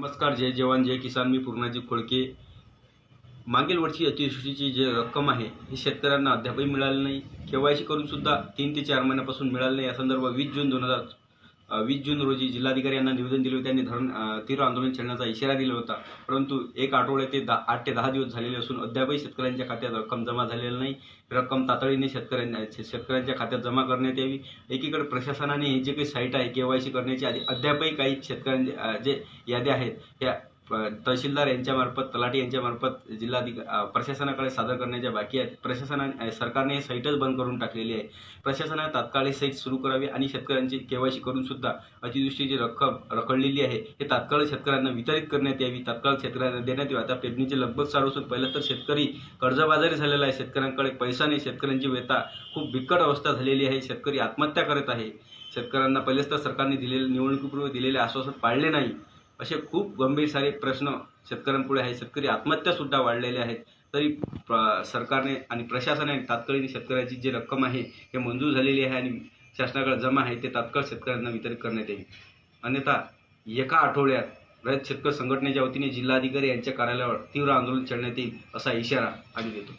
नमस्कार. जय जवान जय किसान. मी पूर्णाजी खोडके. मागील वर्षी अतिवृष्टीची जी रक्कम आहे ही शेतकऱ्यांना अद्यापही मिळाली नाही. केवायसी करून सुद्धा 3 ते 4 महिन्यापासून मिळाली नाही. या संदर्भात 20 जून रोजी जिल्हाधिकारी यांना निवेदन दिले होते. त्यांनी तीव्र आंदोलन छेडण्याचा इशारा दिला होता. परंतु एक आठवडे ते 8 ते 10 दिवस झालेले असून अद्यापही शेतकऱ्यांच्या खात्यात रक्कम जमा झालेली नाही. रक्कम तातडीने शेतकऱ्यांच्या खात्यात जमा करण्यात यावी. एकीकडे प्रशासनाने हे जे काही साईट आहे केवायसी करण्याची अद्यापही काही शेतकऱ्यांचे जे याद्या आहेत त्या तहसीलदार यांच्यामार्फत तलाठी यांच्यामार्फत प्रशासनाकडे सादर करण्याच्या बाकी आहेत. सरकारने हे साईटच बंद करून टाकलेली आहे. प्रशासनाने तात्काळ ही साईट सुरू करावी आणि शेतकऱ्यांची केवायसी करून सुद्धा अतिवृष्टीची रक्कम रखडलेली आहे हे तात्काळ शेतकऱ्यांना वितरित करण्यात यावी. तात्काळ शेतकऱ्यांना देण्यात यावी. आता पेरणीचे लगबग चालू असून पहिलं तर शेतकरी कर्जबाजारी झालेला आहे. शेतकऱ्यांकडे पैसा नाही. शेतकऱ्यांची व्यथा खूप बिकट अवस्था झालेली आहे. शेतकरी आत्महत्या करत आहे. शेतकऱ्यांना पहिलेच तर सरकारने निवडणुकीपूर्वी दिलेले आश्वासन पाळले नाही. असे खूप गंभीर सारे प्रश्न शेतकऱ्यांपुढे आहेत. शेतकरी आत्महत्या सुद्धा वाढलेले आहेत. तरी सरकारने आणि प्रशासनाने तात्काळ शेतकऱ्याची जी रक्कम आहे हे मंजूर झालेली आहे आणि शासनाकडे जमा आहे ते तात्काळ शेतकऱ्यांना वितरित करण्यात येईल. अन्यथा एका आठवड्यात रयत शेतकरी संघटनेच्या वतीने जिल्हाधिकारी यांच्या कार्यालयावर तीव्र आंदोलन छेडण्यात येईल असा इशारा आम्ही देतो.